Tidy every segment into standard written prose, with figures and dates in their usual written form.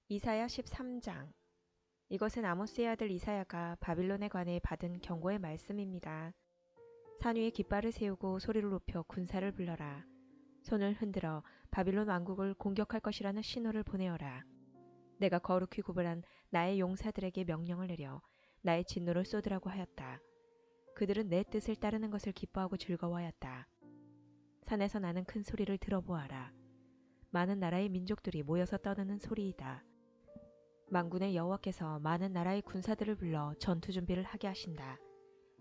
이사야 13장. 이것은 아모스의 아들 이사야가 바빌론에 관해 받은 경고의 말씀입니다. 산 위에 깃발을 세우고 소리를 높여 군사를 불러라. 손을 흔들어 바빌론 왕국을 공격할 것이라는 신호를 보내어라. 내가 거룩히 구분한 나의 용사들에게 명령을 내려 나의 진노를 쏟으라고 하였다. 그들은 내 뜻을 따르는 것을 기뻐하고 즐거워하였다. 산에서 나는 큰 소리를 들어보아라. 많은 나라의 민족들이 모여서 떠드는 소리이다. 만군의 여호와께서 많은 나라의 군사들을 불러 전투 준비를 하게 하신다.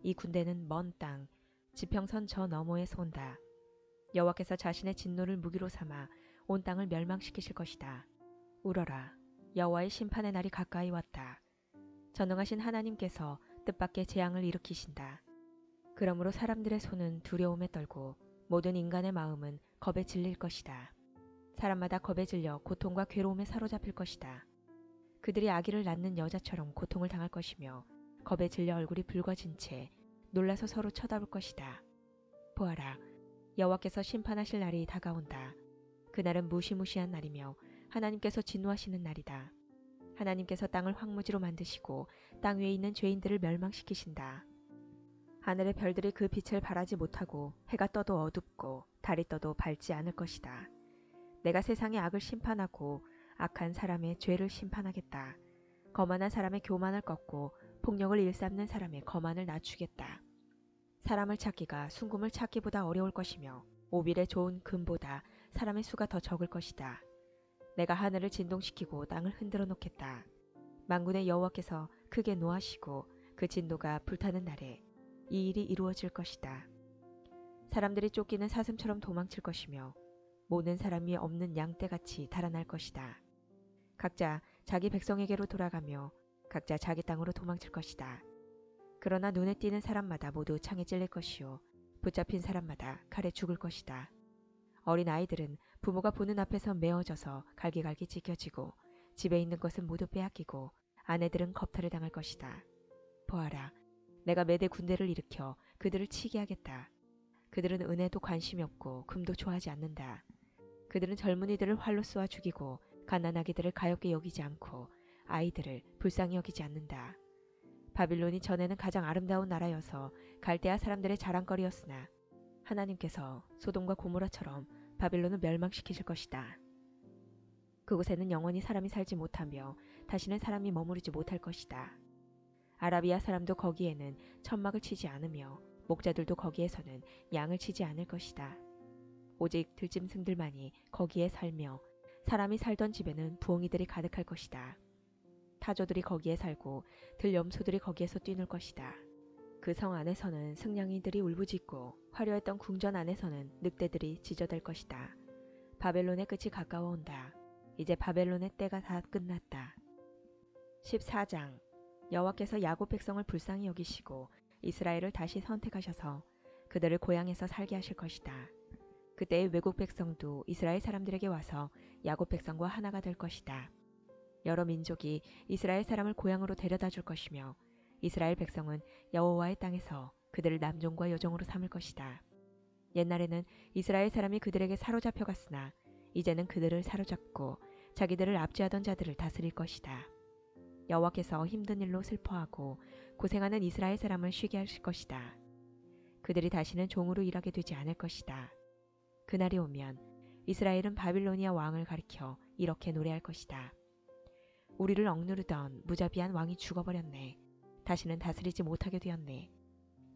이 군대는 먼 땅, 지평선 저 너머에서 온다. 여호와께서 자신의 진노를 무기로 삼아 온 땅을 멸망시키실 것이다. 울어라. 여호와의 심판의 날이 가까이 왔다. 전능하신 하나님께서 뜻밖의 재앙을 일으키신다. 그러므로 사람들의 손은 두려움에 떨고 모든 인간의 마음은 겁에 질릴 것이다. 사람마다 겁에 질려 고통과 괴로움에 사로잡힐 것이다. 그들이 아기를 낳는 여자처럼 고통을 당할 것이며 겁에 질려 얼굴이 붉어진 채 놀라서 서로 쳐다볼 것이다. 보아라, 여호와께서 심판하실 날이 다가온다. 그날은 무시무시한 날이며 하나님께서 진노하시는 날이다. 하나님께서 땅을 황무지로 만드시고 땅 위에 있는 죄인들을 멸망시키신다. 하늘의 별들이 그 빛을 발하지 못하고 해가 떠도 어둡고 달이 떠도 밝지 않을 것이다. 내가 세상의 악을 심판하고 악한 사람의 죄를 심판하겠다. 거만한 사람의 교만을 꺾고 폭력을 일삼는 사람의 거만을 낮추겠다. 사람을 찾기가 순금을 찾기보다 어려울 것이며 오빌의 좋은 금보다 사람의 수가 더 적을 것이다. 내가 하늘을 진동시키고 땅을 흔들어 놓겠다. 만군의 여호와께서 크게 노하시고 그 진노가 불타는 날에 이 일이 이루어질 것이다. 사람들이 쫓기는 사슴처럼 도망칠 것이며 모는 사람이 없는 양떼같이 달아날 것이다. 각자 자기 백성에게로 돌아가며 각자 자기 땅으로 도망칠 것이다. 그러나 눈에 띄는 사람마다 모두 창에 찔릴 것이요 붙잡힌 사람마다 칼에 죽을 것이다. 어린 아이들은 부모가 보는 앞에서 메어져서 갈기갈기 찢겨지고 집에 있는 것은 모두 빼앗기고 아내들은 겁탈을 당할 것이다. 보아라, 내가 매대 군대를 일으켜 그들을 치게 하겠다. 그들은 은혜도 관심이 없고 금도 좋아하지 않는다. 그들은 젊은이들을 활로 쏘아 죽이고 갓난아기들을 가엾게 여기지 않고 아이들을 불쌍히 여기지 않는다. 바빌론이 전에는 가장 아름다운 나라여서 갈대아 사람들의 자랑거리였으나 하나님께서 소돔과 고모라처럼 바빌론을 멸망시키실 것이다. 그곳에는 영원히 사람이 살지 못하며 다시는 사람이 머무르지 못할 것이다. 아라비아 사람도 거기에는 천막을 치지 않으며 목자들도 거기에서는 양을 치지 않을 것이다. 오직 들짐승들만이 거기에 살며 사람이 살던 집에는 부엉이들이 가득할 것이다. 타조들이 거기에 살고 들염소들이 거기에서 뛰놀 것이다. 그 성 안에서는 승냥이들이 울부짖고 화려했던 궁전 안에서는 늑대들이 지저댈 것이다. 바벨론의 끝이 가까워 온다. 이제 바벨론의 때가 다 끝났다. 14장. 여호와께서 야곱 백성을 불쌍히 여기시고 이스라엘을 다시 선택하셔서 그들을 고향에서 살게 하실 것이다. 그때의 외국 백성도 이스라엘 사람들에게 와서 야곱 백성과 하나가 될 것이다. 여러 민족이 이스라엘 사람을 고향으로 데려다 줄 것이며 이스라엘 백성은 여호와의 땅에서 그들을 남종과 여종으로 삼을 것이다. 옛날에는 이스라엘 사람이 그들에게 사로잡혀 갔으나 이제는 그들을 사로잡고 자기들을 압제하던 자들을 다스릴 것이다. 여호와께서 힘든 일로 슬퍼하고 고생하는 이스라엘 사람을 쉬게 하실 것이다. 그들이 다시는 종으로 일하게 되지 않을 것이다. 그날이 오면 이스라엘은 바빌로니아 왕을 가리켜 이렇게 노래할 것이다. 우리를 억누르던 무자비한 왕이 죽어버렸네. 다시는 다스리지 못하게 되었네.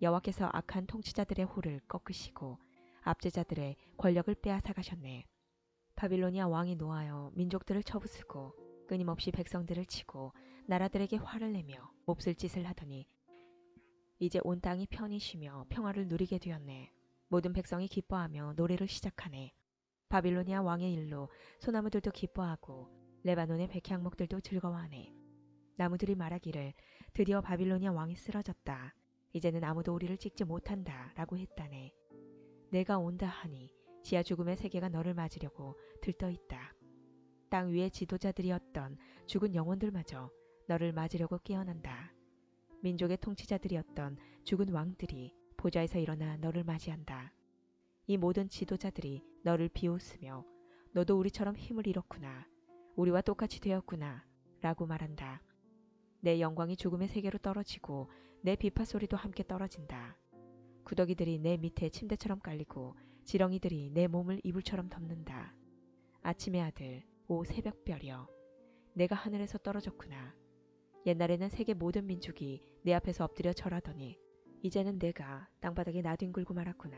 여호와께서 악한 통치자들의 호를 꺾으시고 압제자들의 권력을 빼앗아 가셨네. 바빌로니아 왕이 노하여 민족들을 쳐부수고 끊임없이 백성들을 치고 나라들에게 화를 내며 몹쓸 짓을 하더니 이제 온 땅이 편히 쉬며 평화를 누리게 되었네. 모든 백성이 기뻐하며 노래를 시작하네. 바빌로니아 왕의 일로 소나무들도 기뻐하고 레바논의 백향목들도 즐거워하네. 나무들이 말하기를 드디어 바빌로니아 왕이 쓰러졌다. 이제는 아무도 우리를 찍지 못한다 라고 했다네. 내가 온다 하니 지하 죽음의 세계가 너를 맞으려고 들떠있다. 땅 위의 지도자들이었던 죽은 영혼들마저 너를 맞으려고 깨어난다. 민족의 통치자들이었던 죽은 왕들이 보좌에서 일어나 너를 맞이한다. 이 모든 지도자들이 너를 비웃으며 너도 우리처럼 힘을 잃었구나. 우리와 똑같이 되었구나 라고 말한다. 내 영광이 죽음의 세계로 떨어지고 내 비파 소리도 함께 떨어진다. 구더기들이 내 밑에 침대처럼 깔리고 지렁이들이 내 몸을 이불처럼 덮는다. 아침의 아들, 오 새벽별이여, 내가 하늘에서 떨어졌구나. 옛날에는 세계 모든 민족이 내 앞에서 엎드려 절하더니 이제는 내가 땅바닥에 나뒹굴고 말았구나.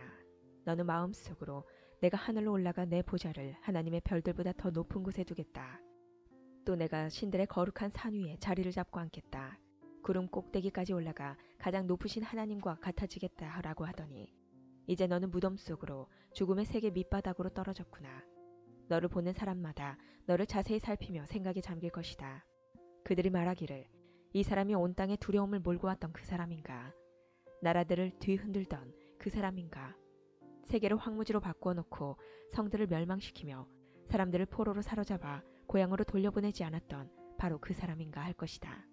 너는 마음속으로 내가 하늘로 올라가 내 보좌를 하나님의 별들보다 더 높은 곳에 두겠다. 또 내가 신들의 거룩한 산 위에 자리를 잡고 앉겠다. 구름 꼭대기까지 올라가 가장 높으신 하나님과 같아지겠다 라고 하더니 이제 너는 무덤 속으로 죽음의 세계 밑바닥으로 떨어졌구나. 너를 보는 사람마다 너를 자세히 살피며 생각에 잠길 것이다. 그들이 말하기를 이 사람이 온 땅에 두려움을 몰고 왔던 그 사람인가? 나라들을 뒤흔들던 그 사람인가? 세계를 황무지로 바꾸어 놓고 성들을 멸망시키며 사람들을 포로로 사로잡아 고향으로 돌려보내지 않았던 바로 그 사람인가 할 것이다.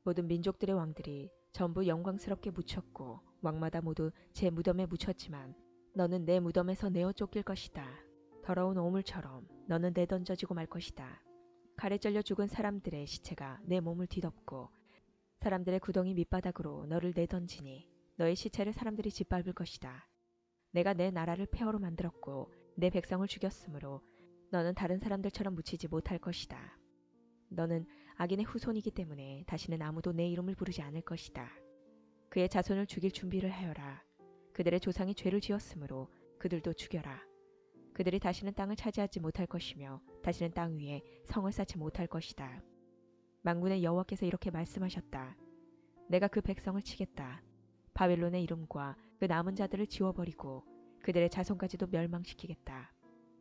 모든 민족들의 왕들이 전부 영광스럽게 묻혔고 왕마다 모두 제 무덤에 묻혔지만 너는 내 무덤에서 내어 쫓길 것이다. 더러운 오물처럼 너는 내던져지고 말 것이다. 칼에 찔려 죽은 사람들의 시체가 내 몸을 뒤덮고 사람들의 구덩이 밑바닥으로 너를 내던지니 너의 시체를 사람들이 짓밟을 것이다. 내가 내 나라를 폐허로 만들었고 내 백성을 죽였으므로 너는 다른 사람들처럼 묻히지 못할 것이다. 너는 악인의 후손이기 때문에 다시는 아무도 내 이름을 부르지 않을 것이다. 그의 자손을 죽일 준비를 하여라. 그들의 조상이 죄를 지었으므로 그들도 죽여라. 그들이 다시는 땅을 차지하지 못할 것이며 다시는 땅 위에 성을 쌓지 못할 것이다. 만군의 여호와께서 이렇게 말씀하셨다. 내가 그 백성을 치겠다. 바벨론의 이름과 그 남은 자들을 지워버리고 그들의 자손까지도 멸망시키겠다.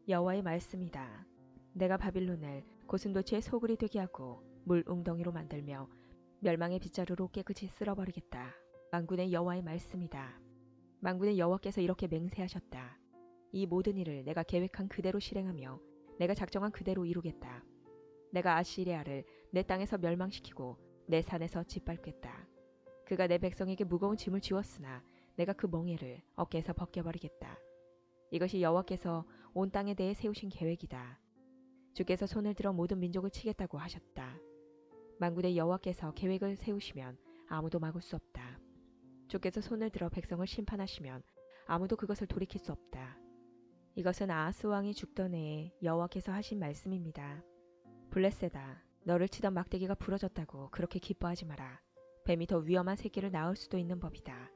여호와의 말씀이다. 내가 바빌론을 고슴도치의 소굴이 되게 하고 물 웅덩이로 만들며 멸망의 빗자루로 깨끗이 쓸어버리겠다. 만군의 여호와의 말씀이다. 만군의 여호와께서 이렇게 맹세하셨다. 이 모든 일을 내가 계획한 그대로 실행하며 내가 작정한 그대로 이루겠다. 내가 아시리아를 내 땅에서 멸망시키고 내 산에서 짓밟겠다. 그가 내 백성에게 무거운 짐을 지웠으나 내가 그 멍에를 어깨에서 벗겨버리겠다. 이것이 여호와께서 온 땅에 대해 세우신 계획이다. 주께서 손을 들어 모든 민족을 치겠다고 하셨다. 만군의 여호와께서 계획을 세우시면 아무도 막을 수 없다. 주께서 손을 들어 백성을 심판하시면 아무도 그것을 돌이킬 수 없다. 이것은 아하스 왕이 죽던 해에 여호와께서 하신 말씀입니다. 블레셋아, 너를 치던 막대기가 부러졌다고 그렇게 기뻐하지 마라. 뱀이 더 위험한 새끼를 낳을 수도 있는 법이다.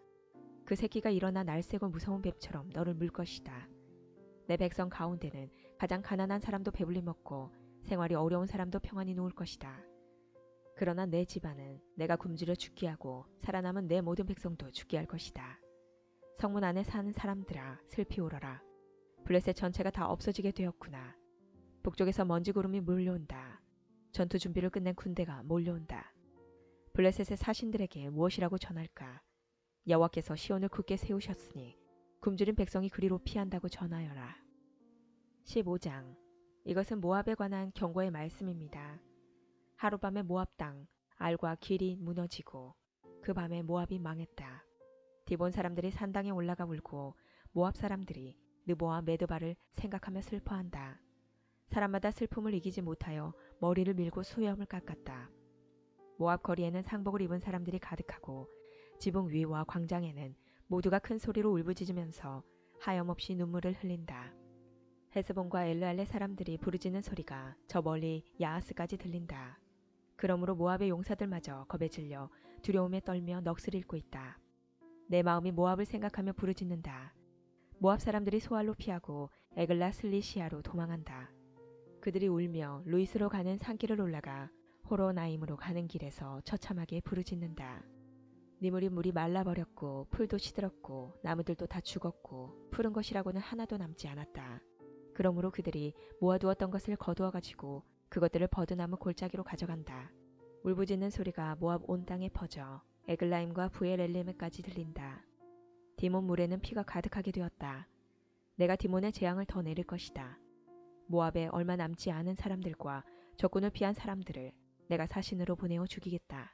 그 새끼가 일어나 날쌔고 무서운 뱀처럼 너를 물 것이다. 내 백성 가운데는 가장 가난한 사람도 배불리 먹고 생활이 어려운 사람도 평안히 누울 것이다. 그러나 내 집안은 내가 굶주려 죽게 하고 살아남은 내 모든 백성도 죽게 할 것이다. 성문 안에 사는 사람들아, 슬피 울어라. 블레셋 전체가 다 없어지게 되었구나. 북쪽에서 먼지 구름이 몰려온다. 전투 준비를 끝낸 군대가 몰려온다. 블레셋의 사신들에게 무엇이라고 전할까? 여호와께서 시온을 굳게 세우셨으니 굶주린 백성이 그리로 피한다고 전하여라. 15장. 이것은 모압에 관한 경고의 말씀입니다. 하룻밤에 모압 땅 알과 길이 무너지고 그 밤에 모압이 망했다. 디본 사람들이 산당에 올라가 울고 모압 사람들이 느보와 메드바를 생각하며 슬퍼한다. 사람마다 슬픔을 이기지 못하여 머리를 밀고 수염을 깎았다. 모압 거리에는 상복을 입은 사람들이 가득하고 지붕 위와 광장에는 모두가 큰 소리로 울부짖으면서 하염없이 눈물을 흘린다. 헤스본과 엘르알레 사람들이 부르짖는 소리가 저 멀리 야하스까지 들린다. 그러므로 모압의 용사들마저 겁에 질려 두려움에 떨며 넋을 잃고 있다. 내 마음이 모압을 생각하며 부르짖는다. 모압 사람들이 소알로 피하고 에글라 슬리시아로 도망한다. 그들이 울며 루이스로 가는 산길을 올라가 호로나임으로 가는 길에서 처참하게 부르짖는다. 니물이 물이 말라버렸고 풀도 시들었고 나무들도 다 죽었고 푸른 것이라고는 하나도 남지 않았다. 그러므로 그들이 모아두었던 것을 거두어가지고 그것들을 버드나무 골짜기로 가져간다. 울부짖는 소리가 모압 온 땅에 퍼져 에글라임과 부엘엘림에까지 들린다. 디몬 물에는 피가 가득하게 되었다. 내가 디몬의 재앙을 더 내릴 것이다. 모압에 얼마 남지 않은 사람들과 적군을 피한 사람들을 내가 사신으로 보내어 죽이겠다.